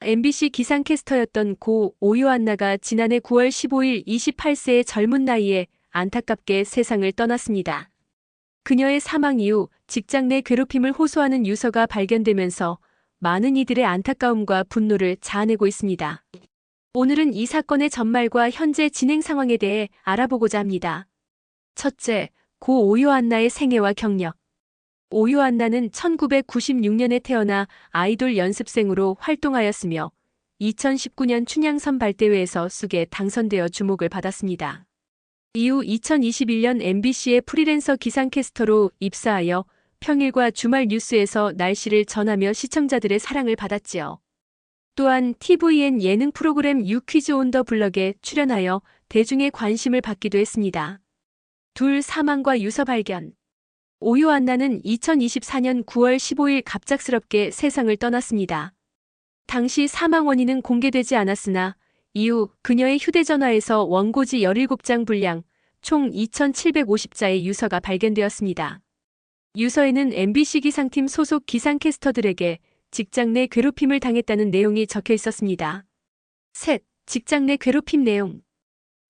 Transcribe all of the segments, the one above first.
MBC 기상캐스터였던 고 오요안나가 지난해 9월 15일 28세의 젊은 나이에 안타깝게 세상을 떠났습니다. 그녀의 사망 이후 직장 내 괴롭힘을 호소하는 유서가 발견되면서 많은 이들의 안타까움과 분노를 자아내고 있습니다. 오늘은 이 사건의 전말과 현재 진행 상황에 대해 알아보고자 합니다. 첫째, 고 오요안나의 생애와 경력. 오요안나는 1996년에 태어나 아이돌 연습생으로 활동하였으며 2019년 춘향 선발대회에서 쑥에 당선되어 주목을 받았습니다. 이후 2021년 MBC의 프리랜서 기상캐스터로 입사하여 평일과 주말 뉴스에서 날씨를 전하며 시청자들의 사랑을 받았지요. 또한 tvN 예능 프로그램 유퀴즈 온 더 블럭에 출연하여 대중의 관심을 받기도 했습니다. 둘 사망과 유서 발견. 오요안나는 2024년 9월 15일 갑작스럽게 세상을 떠났습니다. 당시 사망 원인은 공개되지 않았으나 이후 그녀의 휴대전화에서 원고지 17장 분량 총 2,750자의 유서가 발견되었습니다. 유서에는 MBC 기상팀 소속 기상캐스터들에게 직장 내 괴롭힘을 당했다는 내용이 적혀 있었습니다. 셋, 직장 내 괴롭힘 내용.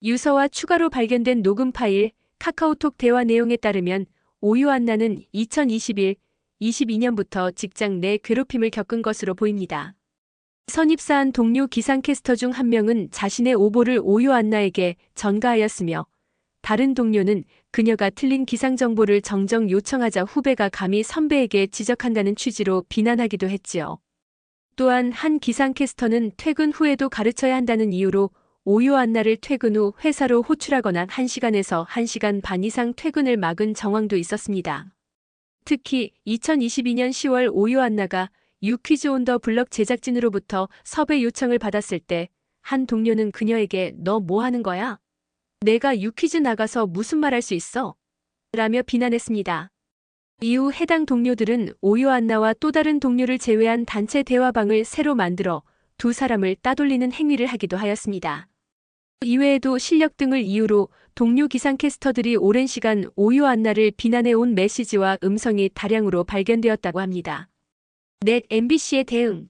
유서와 추가로 발견된 녹음 파일, 카카오톡 대화 내용에 따르면 오요안나는 2021, 22년부터 직장 내 괴롭힘을 겪은 것으로 보입니다. 선입사한 동료 기상캐스터 중 한 명은 자신의 오보를 오요안나에게 전가하였으며 다른 동료는 그녀가 틀린 기상 정보를 정정 요청하자 후배가 감히 선배에게 지적한다는 취지로 비난하기도 했지요. 또한 한 기상캐스터는 퇴근 후에도 가르쳐야 한다는 이유로 오요안나를 퇴근 후 회사로 호출하거나 1시간에서 1시간 반 이상 퇴근을 막은 정황도 있었습니다. 특히 2022년 10월 오요안나가 유퀴즈 온 더 블럭 제작진으로부터 섭외 요청을 받았을 때 한 동료는 그녀에게 "너 뭐 하는 거야? 내가 유퀴즈 나가서 무슨 말 할 수 있어?" 라며 비난했습니다. 이후 해당 동료들은 오요안나와 또 다른 동료를 제외한 단체 대화방을 새로 만들어 두 사람을 따돌리는 행위를 하기도 하였습니다. 이외에도 실력 등을 이유로 동료 기상캐스터들이 오랜 시간 오요안나를 비난해온 메시지와 음성이 다량으로 발견되었다고 합니다. 넷, MBC의 대응.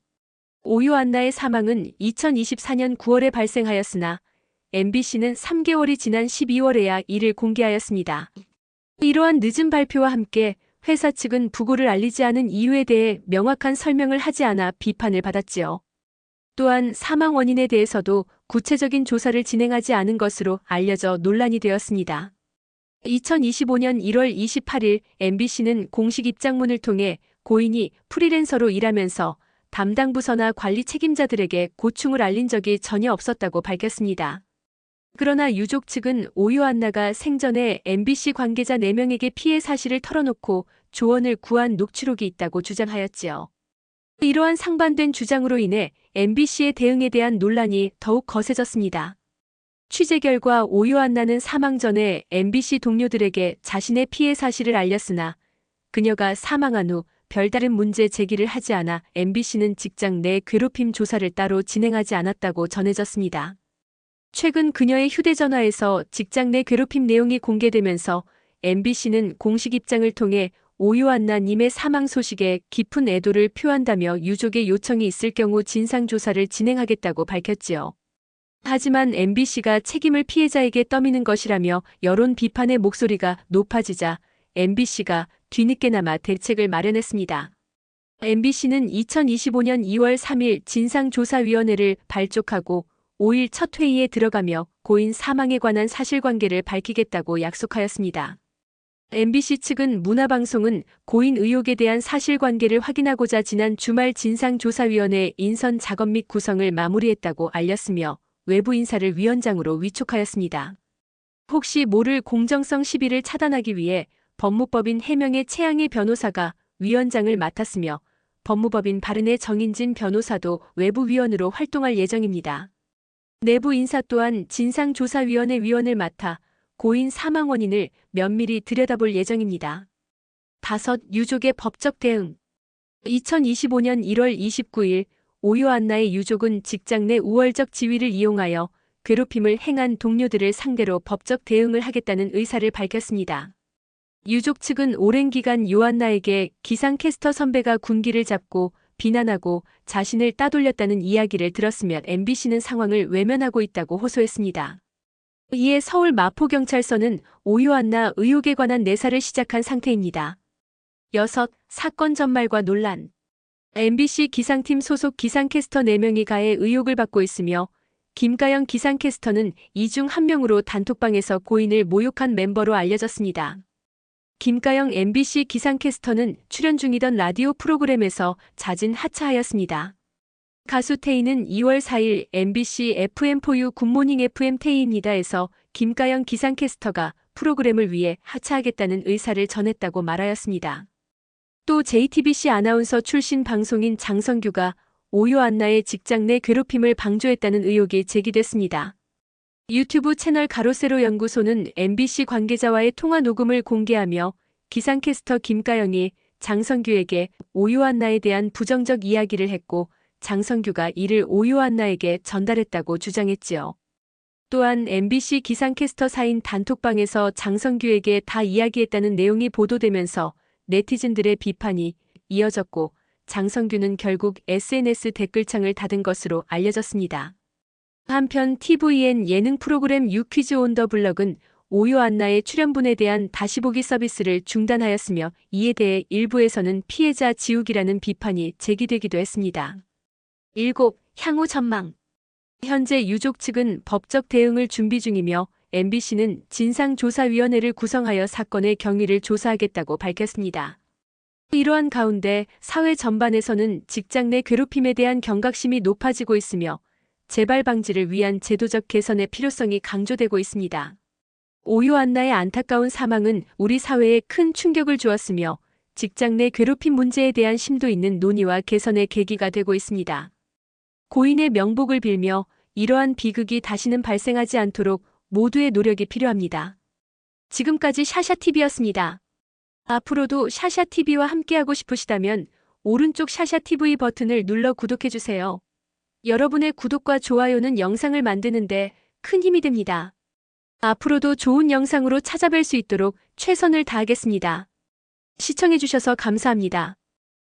오요안나의 사망은 2024년 9월에 발생하였으나 MBC는 3개월이 지난 12월에야 이를 공개하였습니다. 이러한 늦은 발표와 함께 회사 측은 부고를 알리지 않은 이유에 대해 명확한 설명을 하지 않아 비판을 받았지요. 또한 사망 원인에 대해서도 구체적인 조사를 진행하지 않은 것으로 알려져 논란이 되었습니다. 2025년 1월 28일 MBC는 공식 입장문을 통해 고인이 프리랜서로 일하면서 담당 부서나 관리 책임자들에게 고충을 알린 적이 전혀 없었다고 밝혔습니다. 그러나 유족 측은 오요안나가 생전에 MBC 관계자 4명에게 피해 사실을 털어놓고 조언을 구한 녹취록이 있다고 주장하였지요. 이러한 상반된 주장으로 인해 MBC의 대응에 대한 논란이 더욱 거세졌습니다. 취재 결과 오요안나는 사망 전에 MBC 동료들에게 자신의 피해 사실을 알렸으나 그녀가 사망한 후 별다른 문제 제기를 하지 않아 MBC는 직장 내 괴롭힘 조사를 따로 진행하지 않았다고 전해졌습니다. 최근 그녀의 휴대전화에서 직장 내 괴롭힘 내용이 공개되면서 MBC는 공식 입장을 통해 오요안나 님의 사망 소식에 깊은 애도를 표한다며 유족의 요청이 있을 경우 진상조사를 진행하겠다고 밝혔지요. 하지만 MBC가 책임을 피해자에게 떠미는 것이라며 여론 비판의 목소리가 높아지자 MBC가 뒤늦게나마 대책을 마련했습니다. MBC는 2025년 2월 3일 진상조사위원회를 발족하고 5일 첫 회의에 들어가며 고인 사망에 관한 사실관계를 밝히겠다고 약속하였습니다. MBC 측은 문화방송은 고인 의혹에 대한 사실관계를 확인하고자 지난 주말 진상조사위원회 인선 작업 및 구성을 마무리했다고 알렸으며 외부 인사를 위원장으로 위촉하였습니다. 혹시 모를 공정성 시비를 차단하기 위해 법무법인 해명의 최양희 변호사가 위원장을 맡았으며 법무법인 바른의 정인진 변호사도 외부위원으로 활동할 예정입니다. 내부 인사 또한 진상조사위원회 위원을 맡아 고인 사망 원인을 면밀히 들여다볼 예정입니다. 5. 유족의 법적 대응. 2025년 1월 29일 오요안나의 유족은 직장 내 우월적 지위를 이용하여 괴롭힘을 행한 동료들을 상대로 법적 대응을 하겠다는 의사를 밝혔습니다. 유족 측은 오랜 기간 요안나에게 기상캐스터 선배가 군기를 잡고 비난하고 자신을 따돌렸다는 이야기를 들었으면 MBC는 상황을 외면하고 있다고 호소했습니다. 이에 서울 마포경찰서는 오유안나 의혹에 관한 내사를 시작한 상태입니다. 6. 사건 전말과 논란. MBC 기상팀 소속 기상캐스터 4명이 가해 의혹을 받고 있으며 김가영 기상캐스터는 이 중 한 명으로 단톡방에서 고인을 모욕한 멤버로 알려졌습니다. 김가영 MBC 기상캐스터는 출연 중이던 라디오 프로그램에서 자진 하차하였습니다. 가수 태희는 2월 4일 MBC FM4U 굿모닝 FM 태희입니다에서 김가영 기상캐스터가 프로그램을 위해 하차하겠다는 의사를 전했다고 말하였습니다. 또 JTBC 아나운서 출신 방송인 장성규가 오유안나의 직장 내 괴롭힘을 방조했다는 의혹이 제기됐습니다. 유튜브 채널 가로세로 연구소는 MBC 관계자와의 통화 녹음을 공개하며 기상캐스터 김가영이 장성규에게 오유안나에 대한 부정적 이야기를 했고 장성규가 이를 오유안나에게 전달했다고 주장했지요. 또한 MBC 기상캐스터 사인 단톡방에서 장성규에게 다 이야기했다는 내용이 보도되면서 네티즌들의 비판이 이어졌고 장성규는 결국 SNS 댓글창을 닫은 것으로 알려졌습니다. 한편 TVN 예능 프로그램 유퀴즈 온 더 블럭은 오유안나의 출연분에 대한 다시보기 서비스를 중단하였으며 이에 대해 일부에서는 피해자 지우기라는 비판이 제기되기도 했습니다. 7. 향후 전망. 현재 유족 측은 법적 대응을 준비 중이며 MBC는 진상조사위원회를 구성하여 사건의 경위를 조사하겠다고 밝혔습니다. 이러한 가운데 사회 전반에서는 직장 내 괴롭힘에 대한 경각심이 높아지고 있으며 재발 방지를 위한 제도적 개선의 필요성이 강조되고 있습니다. 오유안나의 안타까운 사망은 우리 사회에 큰 충격을 주었으며 직장 내 괴롭힘 문제에 대한 심도 있는 논의와 개선의 계기가 되고 있습니다. 고인의 명복을 빌며 이러한 비극이 다시는 발생하지 않도록 모두의 노력이 필요합니다. 지금까지 샤샤TV였습니다. 앞으로도 샤샤TV와 함께하고 싶으시다면 오른쪽 샤샤TV 버튼을 눌러 구독해주세요. 여러분의 구독과 좋아요는 영상을 만드는데 큰 힘이 됩니다. 앞으로도 좋은 영상으로 찾아뵐 수 있도록 최선을 다하겠습니다. 시청해주셔서 감사합니다.